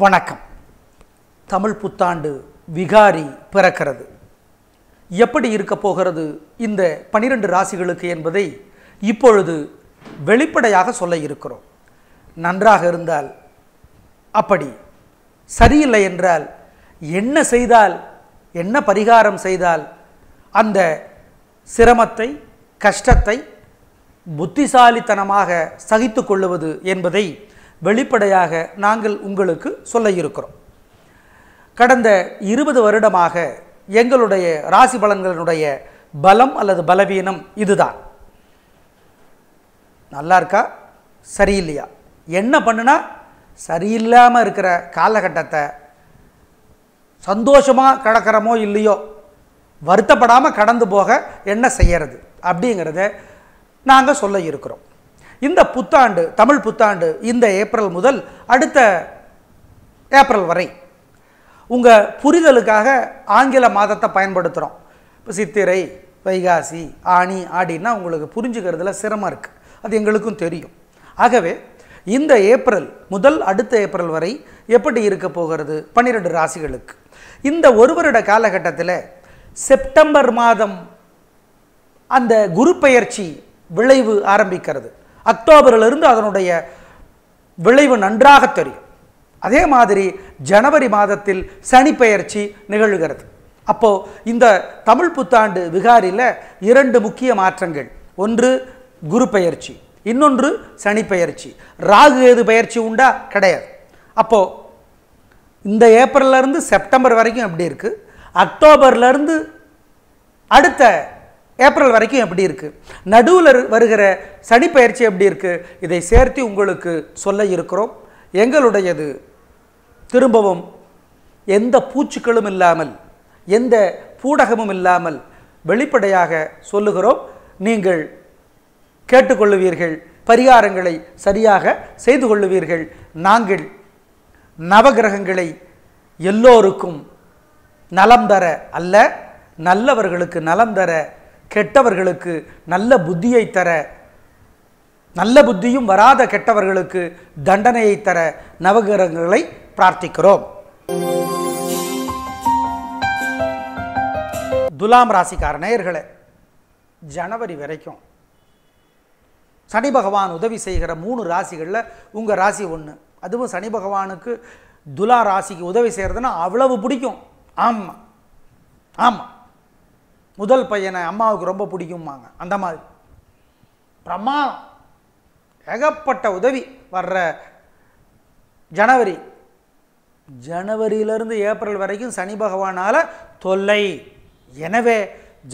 வணக்கம். தமிழ் புத்தாண்டு விகாரி பிறக்கிறது. எப்படி இருக்க போகிறது இந்த 12 ராசிகளுக்கு என்பதை இப்பொழுது வெளிப்படையாக சொல்ல இருக்கிறோம். நன்றாக இருந்தால் அப்படி, சரியில்லை என்றால் என்ன செய்தால், என்ன பரிகாரம் செய்தால் அந்த சிரமத்தை, கஷ்டத்தை புத்திசாலித்தனமாக சகித்து கொள்ளுவது என்பதை வெளிப்படையாக நாங்கள் உங்களுக்கு சொல்ல இருக்கிறோம். கடந்த 20 வருடமாக எங்களுடைய ராசி பலன்களுடைய பலம் அல்லது பலவீனம் இதுதான். நல்லா இருக்கா, சரியில்லையா, என்ன பண்ணுனா சரியில்லாமல் இருக்கிற காலகட்டத்தை சந்தோஷமாக கடக்கிறோமோ இல்லையோ, வருத்தப்படாமல் கடந்து போக என்ன செய்யறது அப்படிங்கிறத நாங்கள் சொல்ல இருக்கிறோம். இந்த புத்தாண்டு, தமிழ் புத்தாண்டு இந்த ஏப்ரல் முதல் அடுத்த ஏப்ரல் வரை உங்கள் புரிதலுக்காக ஆங்கில மாதத்தை பயன்படுத்துகிறோம். இப்போ சித்திரை, வைகாசி, ஆனி, ஆடினா உங்களுக்கு புரிஞ்சுக்கிறதுல சிரமம் இருக்குது, அது எங்களுக்கும் தெரியும். ஆகவே இந்த ஏப்ரல் முதல் அடுத்த ஏப்ரல் வரை எப்படி இருக்க போகிறது 12 ராசிகளுக்கு? இந்த ஒரு வருட காலகட்டத்தில் செப்டம்பர் மாதம் அந்த குரு பெயர்ச்சி விளைவு ஆரம்பிக்கிறது. அக்டோபரிலிருந்து அதனுடைய விளைவு நன்றாக தெரியும். அதே மாதிரி ஜனவரி மாதத்தில் சனி பெயர்ச்சி நிகழ்கிறது. அப்போது இந்த தமிழ் புத்தாண்டு விகாரியில் 2 முக்கிய மாற்றங்கள். ஒன்று குரு பெயர்ச்சி, இன்னொன்று சனி பெயர்ச்சி. ராகு ஏது பெயர்ச்சி உண்டா? கிடையாது. அப்போது இந்த ஏப்ரல்லேருந்து செப்டம்பர் வரைக்கும் எப்படி இருக்குது, அக்டோபர்லேருந்து அடுத்த ஏப்ரல் வரைக்கும் எப்படி இருக்குது, நடுவில் வருகிற சனி பயிற்சி எப்படி இருக்குது, இதை சேர்த்து உங்களுக்கு சொல்ல இருக்கிறோம். எங்களுடையது திரும்பவும் எந்த பூச்சுக்களும் இல்லாமல், எந்த பூடகமும் இல்லாமல் வெளிப்படையாக சொல்லுகிறோம். நீங்கள் கேட்டுக்கொள்ளுவீர்கள், பரிகாரங்களை சரியாக செய்து கொள்ளுவீர்கள். நாங்கள் நவகிரகங்களை எல்லோருக்கும் நலம் தர அல்ல, நல்லவர்களுக்கு நலம் தர, கெட்டவர்களுக்கு நல்ல புத்தியை தர, நல்ல புத்தியும் வராத கெட்டவர்களுக்கு தண்டனையை தர நவகிரகங்களை பிரார்த்திக்கிறோம். துலாம் ராசிக்கார நேயர்களே, ஜனவரி வரைக்கும் சனி பகவான் உதவி செய்கிற 3 ராசிகளில் உங்கள் ராசி ஒன்று. அதுவும் சனி பகவானுக்கு துலா ராசிக்கு உதவி செய்கிறதுனா அவ்வளவு பிடிக்கும். ஆமாம் ஆமாம், முதல் பையனை அம்மாவுக்கு ரொம்ப பிடிக்குமாங்க, அந்த மாதிரி பிரமாதம், ஏகப்பட்ட உதவி வர்ற ஜனவரி. ஜனவரியிலிருந்து ஏப்ரல் வரைக்கும் சனி பகவானால் தொல்லை. எனவே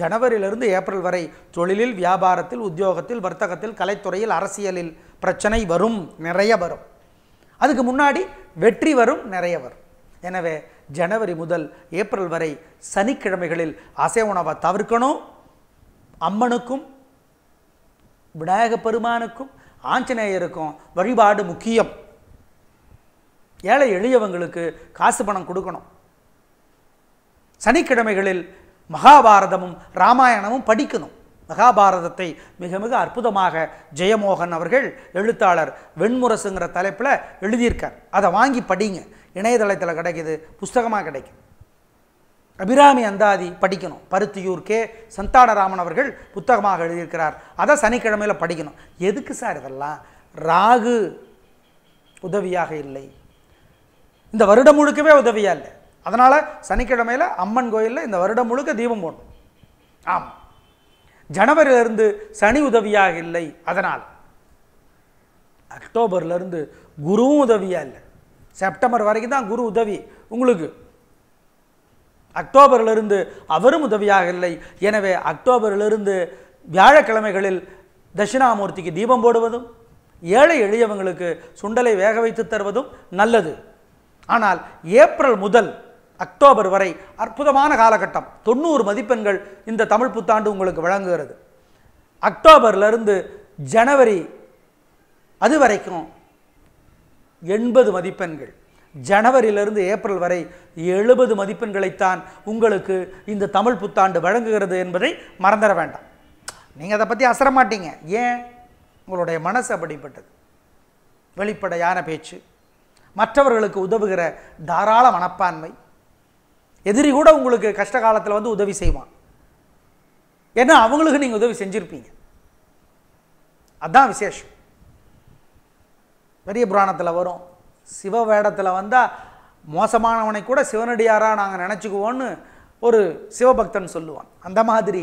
ஜனவரியிலிருந்து ஏப்ரல் வரை தொழிலில், வியாபாரத்தில், உத்தியோகத்தில், வர்த்தகத்தில், கலைத்துறையில், அரசியலில் பிரச்சனை வரும், நிறைய வரும். அதுக்கு முன்னாடி வெற்றி வரும், நிறைய வரும். எனவே ஜனவரி முதல் ஏப்ரல் வரை சனிக்கிழமைகளில் அசைவ உணவை தவிர்க்கணும். அம்மனுக்கும், விநாயக பெருமானுக்கும், ஆஞ்சநேயருக்கும் வழிபாடு முக்கியம். ஏழை எளியவங்களுக்கு காசு பணம் கொடுக்கணும். சனிக்கிழமைகளில் மகாபாரதமும் ராமாயணமும் படிக்கணும். மகாபாரதத்தை மிக மிக அற்புதமாக ஜெயமோகன் அவர்கள், எழுத்தாளர், வெண்முரசுங்கிற தலைப்பில் எழுதியிருக்கார். அதை வாங்கி படிங்க. இணையதளத்தில் கிடைக்கிது, புஸ்தகமாக கிடைக்கும். அபிராமி அந்தாதி படிக்கணும். பருத்தியூர் கே சந்தானராமன் அவர்கள் புத்தகமாக எழுதியிருக்கிறார். அதை சனிக்கிழமையில் படிக்கணும். எதுக்கு சார் இதெல்லாம்? ராகு உதவியாக இல்லை, இந்த வருடம் முழுக்கவே உதவியாக இல்லை. அதனால் சனிக்கிழமையில் அம்மன் கோயிலில் இந்த வருடம் முழுக்க தீபம் போடணும். ஆமாம், ஜனவரியிலிருந்து சனி உதவியாக இல்லை. அதனால் அக்டோபர்லேருந்து குருவும் உதவியாக இல்லை. செப்டம்பர் வரைக்கும் தான் குரு உதவி உங்களுக்கு. அக்டோபரிலிருந்து அவரும் உதவியாக இல்லை. எனவே அக்டோபரிலிருந்து வியாழக்கிழமைகளில் தட்சிணாமூர்த்திக்கு தீபம் போடுவதும், ஏழை எளியவங்களுக்கு சுண்டலை வேக வைத்து தருவதும் நல்லது. ஆனால் ஏப்ரல் முதல் அக்டோபர் வரை அற்புதமான காலகட்டம். 90 மதிப்பெண்கள் இந்த தமிழ் புத்தாண்டு உங்களுக்கு வழங்குகிறது. அக்டோபர்லேருந்து ஜனவரி அது வரைக்கும் 80 மதிப்பெண்கள். ஜனவரியிலிருந்து ஏப்ரல் வரை 70 மதிப்பெண்களைத்தான் உங்களுக்கு இந்த தமிழ் புத்தாண்டு வழங்குகிறது என்பதை மறந்துட வேண்டாம். நீங்கள் அதை பற்றி அசர மாட்டீங்க. ஏன்? உங்களுடைய மனசு அப்படிப்பட்டது. வெளிப்படையான பேச்சு, மற்றவர்களுக்கு உதவுகிற தாராள மனப்பான்மை. எதிரி கூட உங்களுக்கு கஷ்ட காலத்தில் வந்து உதவி செய்வான். ஏன்னா அவங்களுக்கு நீங்கள் உதவி செஞ்சுருப்பீங்க. அதுதான் விசேஷம். பெரிய புராணத்தில் வரும், சிவ வேடத்தில் வந்தால் மோசமானவனை கூட சிவனடியாராக நாங்கள் நினச்சிக்குவோன்னு ஒரு சிவபக்தன் சொல்லுவான். அந்த மாதிரி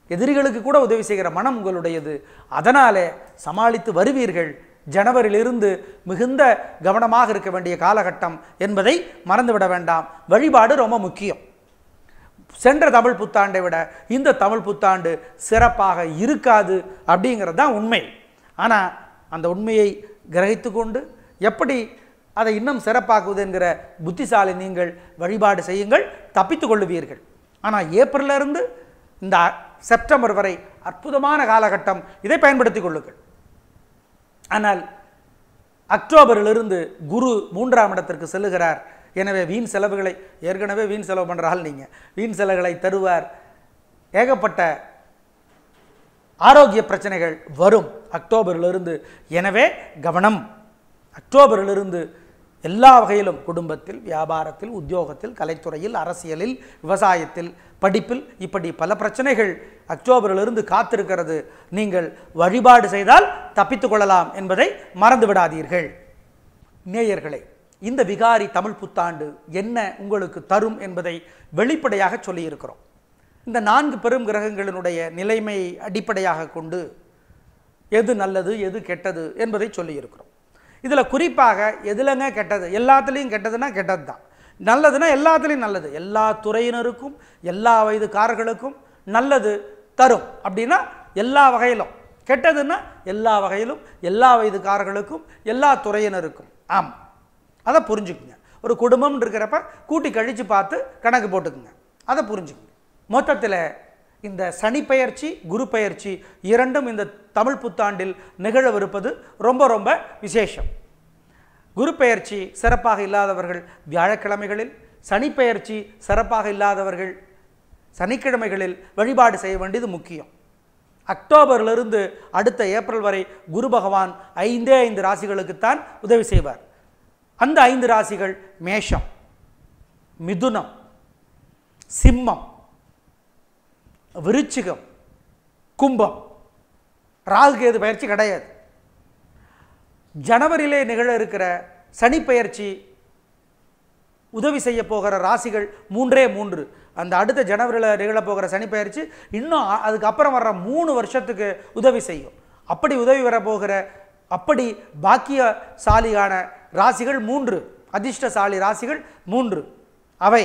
எதிரிகளுக்கு கூட உதவி செய்கிற மனம் உங்களுடையது. அதனாலே சமாளித்து வருவீர்கள். ஜனவரியிலிருந்து மிகுந்த கவனமாக இருக்க வேண்டிய காலகட்டம் என்பதை மறந்துவிட வேண்டாம். வழிபாடு ரொம்ப முக்கியம். சென்ற தமிழ் புத்தாண்டை விட இந்த தமிழ் புத்தாண்டு சிறப்பாக இருக்காது அப்படிங்கிறது தான் உண்மை. ஆனால் அந்த உண்மையை கிரகித்து கொண்டு எப்படி அதை இன்னும் சிறப்பாக்குவது என்கிற புத்திசாலி நீங்கள் வழிபாடு செய்யுங்கள், தப்பித்து கொள்ளுவீர்கள். ஆனால் ஏப்ரலிருந்து இந்த செப்டம்பர் வரை அற்புதமான காலகட்டம், இதை பயன்படுத்தி கொள்ளுங்கள். ஆனால் அக்டோபரிலிருந்து குரு 3ஆம் இடத்திற்கு செல்லுகிறார். எனவே வீண் செலவுகளை, ஏற்கனவே வீண் செலவு பண்ணுறால் நீங்கள் வீண் செலவுகளை தருவார். ஏகப்பட்ட ஆரோக்கிய பிரச்சனைகள் வரும் அக்டோபரிலிருந்து. எனவே கவனம். அக்டோபரிலிருந்து எல்லா வகையிலும், குடும்பத்தில், வியாபாரத்தில், உத்தியோகத்தில், கலைத்துறையில், அரசியலில், விவசாயத்தில், படிப்பில், இப்படி பல பிரச்சனைகள் அக்டோபரிலிருந்து காத்திருக்கிறது. நீங்கள் வழிபாடு செய்தால் தப்பித்து கொள்ளலாம் என்பதை மறந்து விடாதீர்கள். நேயர்களே, இந்த விகாரி தமிழ் புத்தாண்டு என்ன உங்களுக்கு தரும் என்பதை வெளிப்படையாக சொல்லியிருக்கிறோம். இந்த 4 பெரும் கிரகங்களினுடைய நிலைமையை அடிப்படையாக கொண்டு எது நல்லது எது கெட்டது என்பதை சொல்லியிருக்கிறோம். இதில் குறிப்பாக எதுலங்க கெட்டது? எல்லாத்துலேயும் கெட்டதுன்னா கெட்டது தான். நல்லதுன்னா எல்லாத்துலேயும் நல்லது. எல்லா துறையினருக்கும் எல்லா வயதுக்காரர்களுக்கும் நல்லது தரும் அப்படின்னா எல்லா வகையிலும். கெட்டதுன்னா எல்லா வகையிலும் எல்லா வயதுக்காரர்களுக்கும் எல்லா துறையினருக்கும். ஆம், அதை புரிஞ்சுக்குங்க. ஒரு குடும்பம் இருக்கிறப்ப கூட்டி கழித்து பார்த்து கணக்கு போட்டுக்குங்க. அதை புரிஞ்சுக்குங்க. மொத்தத்தில் இந்த சனி பெயர்ச்சி, குரு பெயர்ச்சி இரண்டும் இந்த தமிழ் புத்தாண்டில் நிகழவிருப்பது ரொம்ப ரொம்ப விசேஷம். குரு பெயர்ச்சி சிறப்பாக இல்லாதவர்கள் வியாழக்கிழமைகளில், சனி பெயர்ச்சி சிறப்பாக இல்லாதவர்கள் சனிக்கிழமைகளில் வழிபாடு செய்ய வேண்டியது முக்கியம். அக்டோபரிலிருந்து அடுத்த ஏப்ரல் வரை குரு பகவான் 5 ராசிகளுக்குத்தான் உதவி செய்வார். அந்த 5 ராசிகள் மேஷம், மிதுனம், சிம்மம், விருச்சிகம், கும்பம். ராகு கேது பயிற்சி கிடையாது. ஜனவரியிலே நிகழ இருக்கிற சனி பெயர்ச்சி உதவி செய்ய போகிற ராசிகள் 3. அந்த அடுத்த ஜனவரியில் நிகழப்போகிற சனி பெயர்ச்சி இன்னும் அதுக்கப்புறம் வர்ற 3 வருஷத்துக்கு உதவி செய்யும். அப்படி உதவி வரப்போகிற, அப்படி பாக்கியசாலியான ராசிகள் 3, அதிர்ஷ்டசாலி ராசிகள் 3. அவை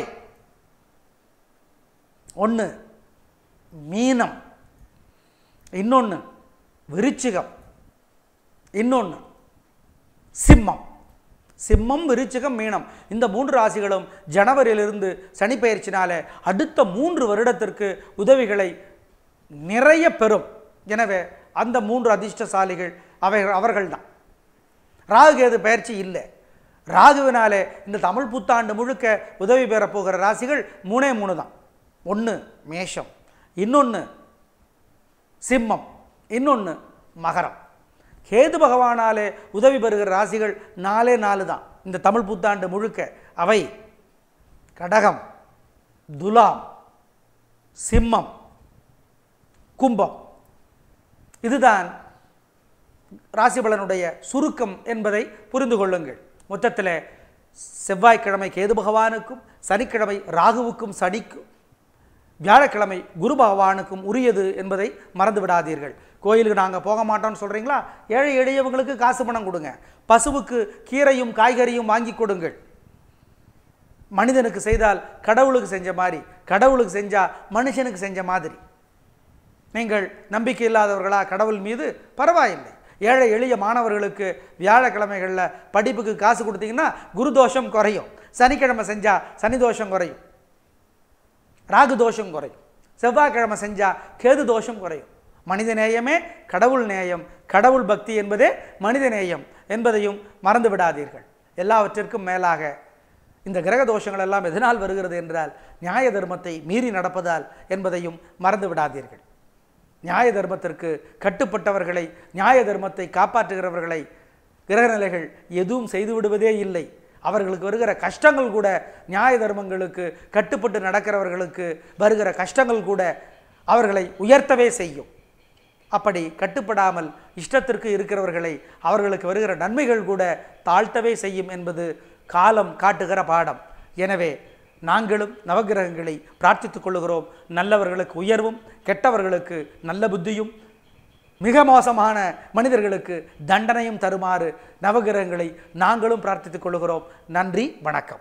1 மீனம், இன்னொன்று விருச்சிகம், இன்னொன்று சிம்மம். சிம்மம், விருச்சிகம், மீனம் இந்த 3 ராசிகளும் ஜனவரியிலிருந்து சனி பெயர்ச்சினால அடுத்த 3 வருடத்திற்கு உதவிகளை நிறைய பெறும். எனவே அந்த 3 அதிர்ஷ்டசாலிகள் அவர்கள்தான். ராகு கேது பயிற்சி இல்லை. ராகுவினாலே இந்த தமிழ் புத்தாண்டு முழுக்க உதவி பெறப்போகிற ராசிகள் 3 தான். 1 மேஷம், இன்னொன்று சிம்மம், இன்னொன்று மகரம். கேது பகவானாலே உதவி பெறுகிற ராசிகள் 4 தான் இந்த தமிழ் புத்தாண்டு முழுக்க. அவை கடகம், துலாம், சிம்மம், கும்பம். இதுதான் ராசி பலனுடைய சுருக்கம் என்பதை புரிந்து கொள்ளுங்கள். மொத்தத்தில் செவ்வாய்க்கிழமை கேது பகவானுக்கும், சனிக்கிழமை ராகுவுக்கும் சனிக்கும், வியாழக்கிழமை குரு பகவானுக்கும் உரியது என்பதை மறந்து விடாதீர்கள். கோயிலுக்கு நாங்கள் போக மாட்டோம்னு சொல்கிறீங்களா? ஏழை எளியவங்களுக்கு காசு பணம் கொடுங்க. பசுவுக்கு கீரையும் காய்கறியும் வாங்கி கொடுங்கள். மனிதனுக்கு செய்தால் கடவுளுக்கு செஞ்ச மாதிரி, கடவுளுக்கு செஞ்சால் மனுஷனுக்கு செஞ்ச மாதிரி. நீங்கள் நம்பிக்கை இல்லாதவர்களா கடவுள் மீது? பரவாயில்லை. ஏழை எளிய மாணவர்களுக்கு வியாழக்கிழமைகளில் படிப்புக்கு காசு கொடுத்தீங்கன்னா குரு தோஷம் குறையும். சனிக்கிழமை செஞ்சால் சனி தோஷம் குறையும், ராகு தோஷம் குறையும். செவ்வாய்க்கிழமை செஞ்சால் கேது தோஷம் குறையும். மனித நேயமே கடவுள் நேயம், கடவுள் பக்தி என்பதே மனித நேயம் என்பதையும் மறந்து விடாதீர்கள். எல்லாவற்றிற்கும் மேலாக இந்த கிரக தோஷங்கள் எல்லாம் எதனால் வருகிறது என்றால் நியாய தர்மத்தை மீறி நடப்பதால் என்பதையும் மறந்து விடாதீர்கள். நியாய தர்மத்திற்கு கட்டுப்பட்டவர்களை, நியாய தர்மத்தை காப்பாற்றுகிறவர்களை கிரகநிலைகள் எதுவும் செய்து விடுவதே இல்லை. அவர்களுக்கு வருகிற கஷ்டங்கள் கூட, நியாய தர்மங்களுக்கு கட்டுப்பட்டு நடக்கிறவர்களுக்கு வருகிற கஷ்டங்கள் கூட அவர்களை உயர்த்தவே செய்யும். அப்படி கட்டுப்படாமல் இஷ்டத்திற்கு இருக்கிறவர்களை அவர்களுக்கு வருகிற நன்மைகள் கூட தாழ்த்தவே செய்யும் என்பது காலம் காட்டுகிற பாடம். எனவே நாங்களும் நவகிரகங்களை பிரார்த்தித்துக் கொள்ளுகிறோம். நல்லவர்களுக்கு உயர்வும், கெட்டவர்களுக்கு நல்ல புத்தியும், மிக மோசமான மனிதர்களுக்கு தண்டனையும் தருமாறு நவகிரகங்களை நாங்களும் பிரார்த்தித்துக் கொள்ளுகிறோம். நன்றி, வணக்கம்.